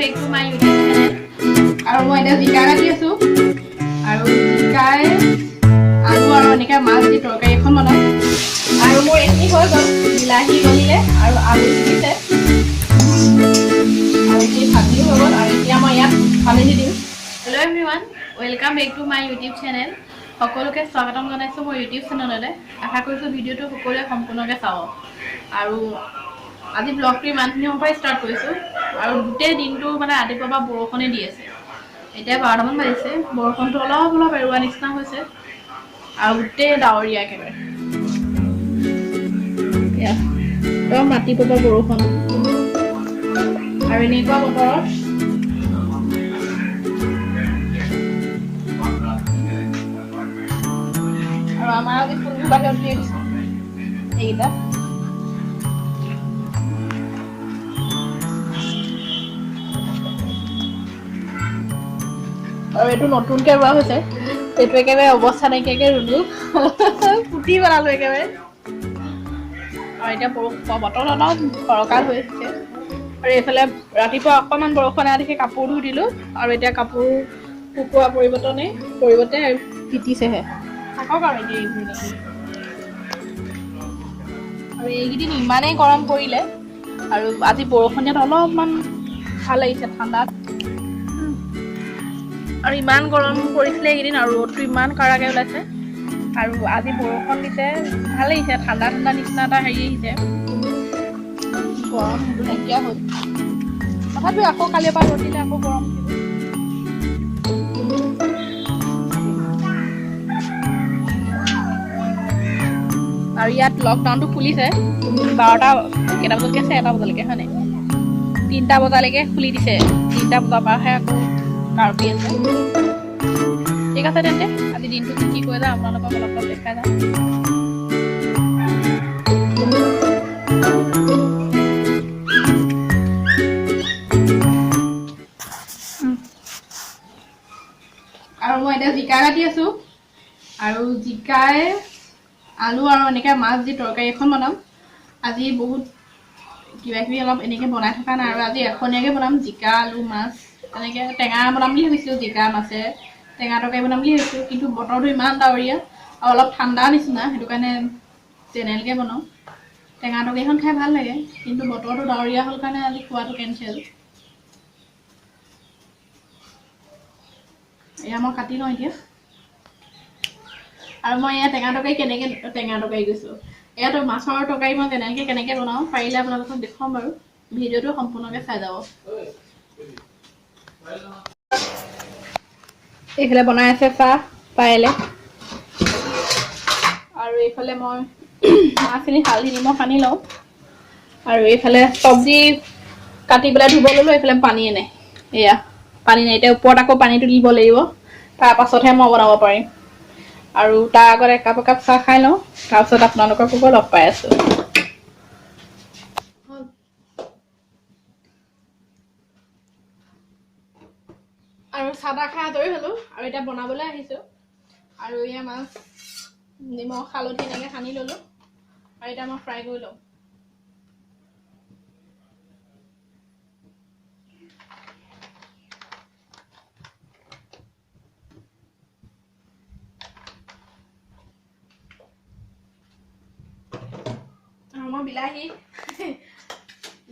back to my YouTube channel. আৰু মই এটা জিকা কাটি আছো আৰু জিকাই আলু আৰু এনেকৈ মাছ দি তৰকাৰী এখন বনাম আৰু মোৰ এখিনি হৈ গ'ল বিলাহী গলিলে আৰু আলু দিছে আৰু এই ভাজিও হৈ গ'ল আৰু এতিয়া মই ইয়াত পানী দি দিম। Hello' everyone, welcome back to my YouTube channel. সকলোকে স্বাগতম জনাইছোঁ মোৰ ইউটিউব চেনেলতে। আশা কৰিছোঁ ভিডিঅ'টো সকলোৱে সম্পূৰ্ণকৈ চাব। আৰু আজি ব্লগটো ইমানখিনি সময় পৰা ষ্টাৰ্ট কৰিছোঁ আৰু গোটেই দিনটো মানে ৰাতিপুৱাৰ পৰা বৰষুণে দি আছে। এতিয়া 12টামান বাজিছে, বৰষুণটো অলপ অলপ এৰুৱা নিচিনা হৈছে আৰু গোটেই ডাৱৰীয়া একেবাৰে। একদম ৰাতিপুৱাৰ পৰা বৰষুণ আৰু এনেকুৱা বতৰত আৰু আমাৰ আজি ফুলবোৰ বাহিৰত উলিয়াই দিছোঁ এইকেইটা। আৰু এইটো নতুনকৈ ৰোৱা হৈছে, এইটো একেবাৰে অৱস্থা নাইকিয়াকৈ ৰুলো পুতি পেলালো একেবাৰে। আৰু এতিয়া বতৰ অলপ ফৰকাল হৈ আছে আৰু এইফালে ৰাতিপুৱা অকণমান বৰষুণ আহা দেখি কাপোৰ ধুই দিলোঁ আৰু এতিয়া কাপোৰ শুকোৱা পৰিৱৰ্তে তিতিছেহে। থাকক আৰু এতিয়া এইবোৰ দেখি। আৰু এইকেইদিন ইমানেই গৰম পৰিলে আৰু আজি বৰষুণ দিয়াত অলপমান ভাল লাগিছে ঠাণ্ডাত। আৰু ইমান গৰম পৰিছিলে এইকেইদিন আৰু ৰ'দটো ইমান কাৰাকৈ ওলাইছে আৰু আজি বৰষুণ দিছে, ভাল লাগিছে, ঠাণ্ডা ঠাণ্ডা নিচিনা এটা হেৰি আহিছে। গৰম নাইকিয়া হ'ল, তথাপিও আকৌ কালিৰ পৰা ৰ'দ দিলে আকৌ গৰম উঠিব। আৰু ইয়াত লকডাউনটো খুলিছে 12টা কেইটা বজালৈকে আছে, 1টা বজালৈকে হয় নাই, 3টা বজালৈকে খুলি দিছে। 3টা বজাৰ পৰাহে আকৌ কাৰ্বি আছে। ঠিক আছে তেন্তে আজি দিনটো কি কৰি যাওঁ আপোনালোকক অলপ দেখাই যাওঁ। আৰু মই এতিয়া জিকা কাটি আছো আৰু জিকাই আলু আৰু এনেকৈ মাছ দি তৰকাৰী এখন বনাম। আজি বহুত কিবা কিবি অলপ এনেকৈ বনাই থকা নাই আৰু আজি এখনীয়াকৈ বনাম। জিকা আলু মাছ এনেকৈ টেঙা বনাম বুলি ভাবিছোঁ, জিকা মাছে টেঙা তৰকাৰী বনাম বুলি ভাবিছোঁ, কিন্তু বতৰটো ইমান ডাৱৰীয়া আৰু অলপ ঠাণ্ডা নিচিনা, সেইটো কাৰণে জেনেৰেলকৈ বনাওঁ। টেঙা তৰকাৰীখন খাই ভাল লাগে, কিন্তু বতৰটো ডাৱৰীয়া হ'ল কাৰণে আজি খোৱাটো কেঞ্চেল। এয়া মই কাটি লওঁ এতিয়া। আৰু মই এয়া টেঙা তৰকাৰী গৈছোঁ, এয়াতো মাছৰ তৰকাৰী মই কেনেকৈ বনাওঁ পাৰিলে আপোনালোকক দেখুৱাম বাৰু, ভিডিঅ'টো সম্পূৰ্ণকৈ চাই যাব। এইফালে বনাই আছে চাহ পাৰিলে আৰু এইফালে মই মাছখিনি হালধি নিমখ সানি লওঁ আৰু এইফালে চব্জি কাটি পেলাই ধুব ল'লোঁ। এইফালে পানীয়ে নাই, এয়া পানী নাই, এতিয়া ওপৰত আকৌ পানীটো দিব লাগিব, তাৰ পাছতহে মই বনাব পাৰিম। আৰু তাৰ আগত একাপ চাহ খাই লওঁ, তাৰপিছত আপোনালোকক আকৌ লগ পাই আছোঁ। আৰু চাহ তাহ খাই আজৰি হ'লোঁ আৰু এতিয়া বনাবলৈ আহিছোঁ। আৰু এয়া মাছ নিমখ হালধি এনেকৈ সানি ল'লোঁ আৰু এতিয়া মই ফ্ৰাই কৰি লওঁ। আৰু মই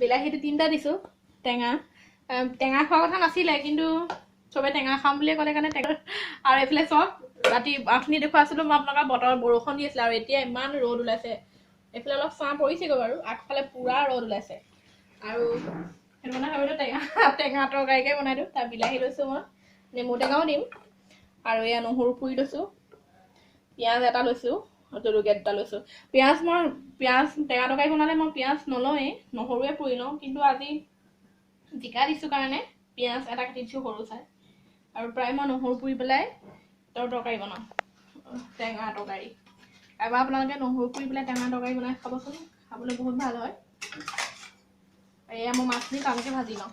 বিলাহীটো 3টা দিছোঁ। টেঙা খোৱা কথা নাছিলে, কিন্তু চবে টেঙা খাম বুলিয়ে ক'লে কাৰণে টেঙা। আৰু এইফালে চব ৰাতি আপুনি দেখুৱাইছিলোঁ মই আপোনালোকৰ বৰষুণ দি আছিলে আৰু এতিয়া ইমান ৰ'দ ওলাইছে। এইফালে অলপ ছাঁ পৰিছেগৈ বাৰু, আগফালে পূৰা ৰ'দ ওলাইছে। আৰু সেইটো কাৰণে ভাবিলোঁ টেঙা তৰকাৰীকে বনাই দিওঁ। তাৰ বিলাহী লৈছোঁ, মই নেমু টেঙাও দিম আৰু এয়া নহৰু পুৰি লৈছোঁ, পিঁয়াজ এটা লৈছোঁ, জলকীয়া 2টা লৈছোঁ। পিঁয়াজ টেঙা তৰকাৰী বনালে মই পিঁয়াজ নলওঁৱেই, নহৰুৱে পুৰি লওঁ, কিন্তু আজি জিকা দিছোঁ কাৰণে পিঁয়াজ এটা কাটি দিছোঁ সৰু চাই। আৰু প্ৰায় মই নহৰু পুৰি পেলাই তৰকাৰী বনাওঁ, টেঙা তৰকাৰী। এবাৰ আপোনালোকে নহৰু পুৰি পেলাই টেঙা তৰকাৰী বনাই খাবচোন, খাবলৈ বহুত ভাল হয়। এয়া মই মাছখিনি টানকৈ ভাজি লওঁ।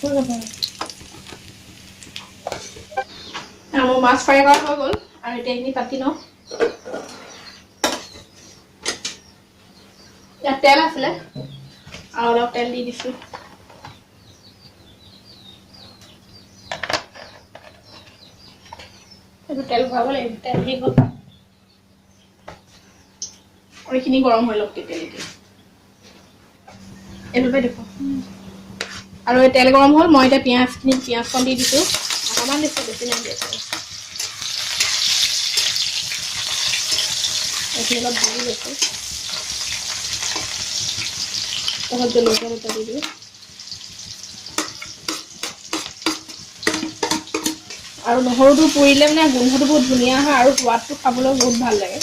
মোৰ মাছ ফ্ৰাই কৰা হৈ গ'ল আৰু এতিয়া এইখিনি কাটি লওঁ ইয়াত তেল আছিলে আৰু অলপ তেল দি দিছোঁ এইটো তেল ভৰাব লাগিব তেল দি গ'ল আৰু এইখিনি গৰম হৈ লওক তেল দি এইটোকে দেখো আৰু এই তেল গৰম হ'ল মই এতিয়া পিঁয়াজখন দি দিছোঁ অকণমান দিছোঁ বেছি নাই দিয়া এইখিনি অলপ ভাজি লৈছোঁ অলপ জলকীয়া দুটা দি দিওঁ আৰু নহৰুটো পুৰিলে মানে গোন্ধটো বহুত ধুনীয়া হয় আৰু সোৱাদটো খাবলৈ বহুত ভাল লাগে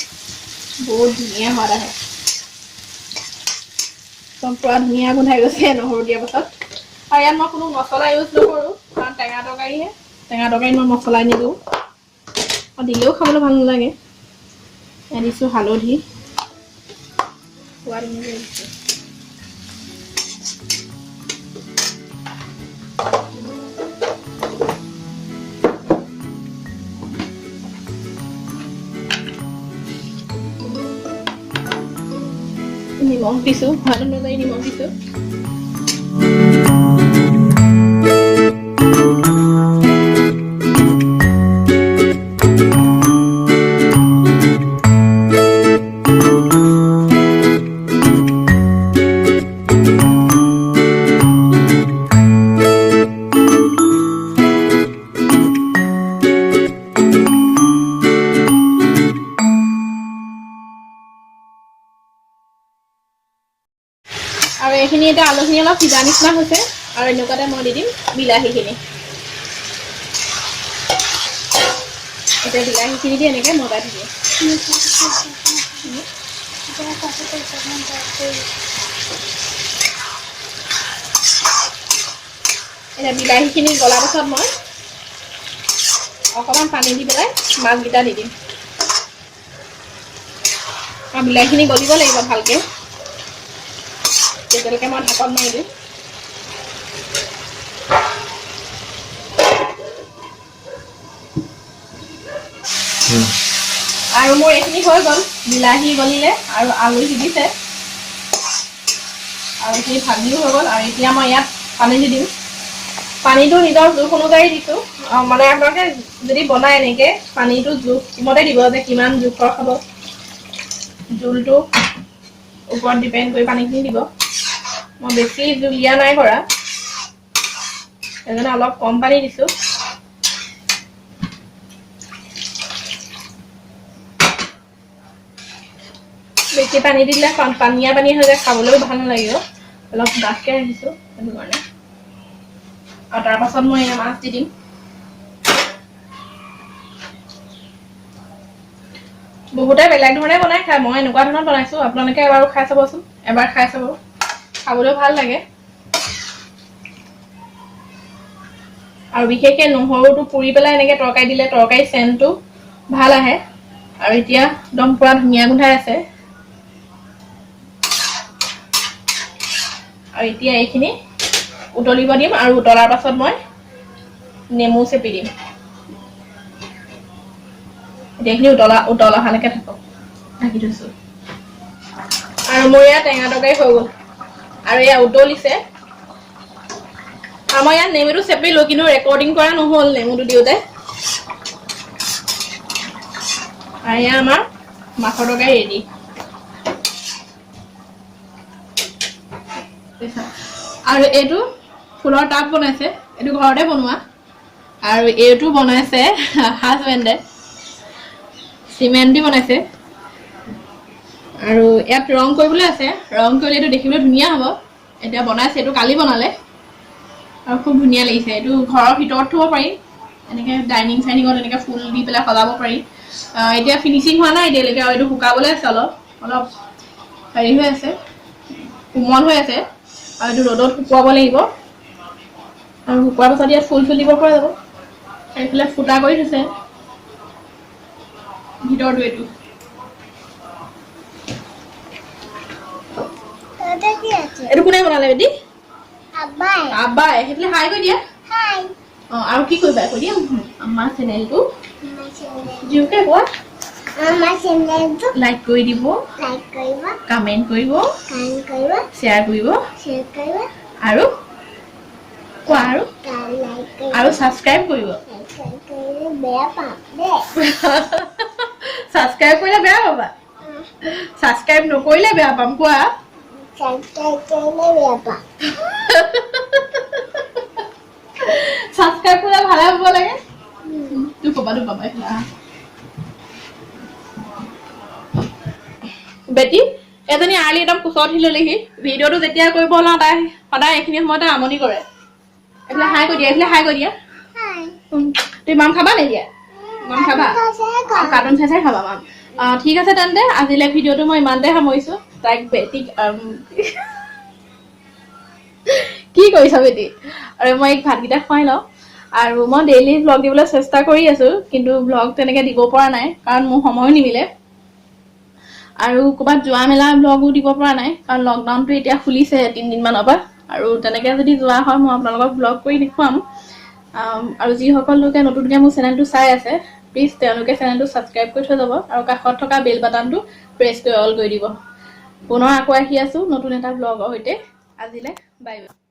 বহুত ধুনীয়া সোৱাদ আহে একদম পুৰা ধুনীয়া গোন্ধাই গৈছে নহৰু দিয়াৰ পাছত আৰু ইয়াত মই কোনো মছলা ইউজ নকৰোঁ কাৰণ টেঙা তৰকাৰীহে টেঙা তৰকাৰীত মই মছলা নিদিওঁ আৰু দিলেও খাবলৈ ভাল নালাগে ইয়াত দিছোঁ হালধি সোৱাদ অনুযায়ী দিছোঁ নিমখ দিছোঁ সোৱাদ অনুযায়ী নিমখ দিছোঁ আৰু এইখিনি এতিয়া আলুখিনি অলপ সিজা নিচিনা হৈছে আৰু এনেকুৱাতে মই দি দিম বিলাহীখিনি এতিয়া বিলাহীখিনি দি এনেকৈ মজাই থাকিম এতিয়া বিলাহীখিনি গলাৰ পাছত মই অকণমান পানী দি পেলাই মাছকেইটা দি দিম আৰু বিলাহীখিনি গলিব লাগিব ভালকৈ তেতিয়ালৈকে মই ঢাকন মাৰি দিম আৰু মোৰ এইখিনি হৈ গ'ল বিলাহী গলিলে আৰু আলু সিজিছে আৰু এইখিনি ভাজিও হৈ গ'ল আৰু এতিয়া মই ইয়াত পানী দি দিম পানীটো নিজৰ জোখ অনুযায়ী দিছোঁ মানে আপোনালোকে যদি বনায় এনেকৈ পানীটো জোখমতে দিব যে কিমান জোখৰ খাব জোলটো ওপৰত ডিপেণ্ড কৰি পানীখিনি দিব মই বেছি জুলীয়া নাই কৰা সেইকাৰণে অলপ কম পানী দিছোঁ বেছি পানী দিলে পানীয়া পানী হৈ যায় খাবলৈও ভাল নালাগিব অলপ ডাঠকৈ ৰাখিছোঁ সেইটো কাৰণে আৰু তাৰ পাছত মই এয়া মাছ দি দিম বহুতে বেলেগ ধৰণে বনাই খায় মই এনেকুৱা ধৰণত বনাইছোঁ আপোনালোকে এবাৰো খাই চাবচোন এবাৰ খাই চাব খাবলৈও ভাল লাগে আৰু বিশেষকৈ নহৰুটো পুৰি পেলাই এনেকৈ তৰকাৰী দিলে তৰকাৰী চেণ্টটো ভাল আহে আৰু এতিয়া একদম পুৰা ধুনীয়া গোন্ধাই আছে আৰু এতিয়া এইখিনি উতলিব দিম আৰু উতলাৰ পাছত মই নেমু চেপি দিম এতিয়া এইখিনি উতল অহালৈকে থাকক ঢাকি থৈছোঁ আৰু মোৰ ইয়াত টেঙা তৰকাৰী হৈ গ'ল আৰু এয়া উতলিছে আমাৰ ইয়াত নেমুটো চেপিলোঁ কিন্তু ৰেকৰ্ডিং কৰা নহ'ল নেমুটো দিওঁতে আৰু এয়া আমাৰ মাছৰ তৰকাৰী ৰেডি আৰু এইটো ফুলৰ টাব বনাইছে এইটো ঘৰতে বনোৱা আৰু এইটো বনাইছে হাজবেণ্ডে চিমেণ্ট দি বনাইছে আৰু ইয়াত ৰং কৰিবলৈ আছে ৰং কৰিলে এইটো দেখিবলৈ ধুনীয়া হ'ব এতিয়া বনাইছে এইটো কালি বনালে আৰু খুব ধুনীয়া লাগিছে এইটো ঘৰৰ ভিতৰত থ'ব পাৰি এনেকৈ ডাইনিং চাইনিঙত এনেকৈ ফুল দি পেলাই সজাব পাৰি এতিয়া ফিনিচিং হোৱা নাই এতিয়ালৈকে আৰু এইটো শুকাবলৈ আছে অলপ হেৰি হৈ আছে কোমল হৈ আছে আৰু এইটো ৰ'দত শুকুৱাব লাগিব আৰু শুকুৱাৰ পাছত ইয়াত ফুল দিব পৰা যাব এইফালে ফুটা কৰি থৈছে ভিতৰটো এইটো এইটো কোনে বনালে বেটি আব্বাই সেইফালে হাই কৈ দিয়া আৰু কি কৰিবা কৈ দিয়া আমাৰ চেনেলটো জোৰকে কোৱা লাইক কৰি দিব কমেণ্ট কৰিব শ্বেয়াৰ কৰিব আৰু কোৱা আৰু ছাবস্ক্ৰাইব কৰিব ছাবস্ক্ৰাইব কৰিলে বেয়া পাবা ছাবস্ক্ৰাইব নকৰিলে বেয়া পাম কোৱা ছাবস্ক্ৰাইব কৰিলে ভালে হ'ব লাগে তুই কবা বেটি এজনী আৰ্লি একদম কোচত হি ললেহি ভিডিঅ'টো যেতিয়া কৰিব লওঁ তাই সদায় এইখিনি সময়তে আমনি কৰে এইফালে হাই কৈ দিয়া তুমি মাম খাবা নেকি মাম খাবা কাৰ্টুন চাই খাবা মাম ঠিক আছে তেন্তে আজিলৈ ভিডিঅ'টো মই ইমানতে সামৰিছো তাইক বেটিক কি কৰিছা বেটি আৰু মই ভাতকেইটা খুৱাই লওঁ আৰু মই ডেইলি ব্লগ দিবলৈ চেষ্টা কৰি আছো কিন্তু ব্লগ তেনেকৈ দিব পৰা নাই কাৰণ মোৰ সময়ো নিমিলে আৰু ক'ৰবাত যোৱা মেলা ব্লগো দিব পৰা নাই কাৰণ লকডাউনটো এতিয়া খুলিছে 3 দিনমানৰ পৰা আৰু তেনেকৈ যদি যোৱা হয় মই আপোনালোকক ব্লগ কৰি দেখুৱাম আৰু যিসকল লোকে নতুনকৈ মোৰ চেনেলটো চাই আছে প্লিজ তেওঁলোকে চেনেলটো ছাবস্ক্ৰাইব কৰি থৈ যাব আৰু কাষত থকা বেল বাটনটো প্ৰেছ কৰি অল কৰি দিব পুনৰ আকৌ আহি আছোঁ নতুন এটা ব্লগৰ সৈতে আজিলৈ বাই বাই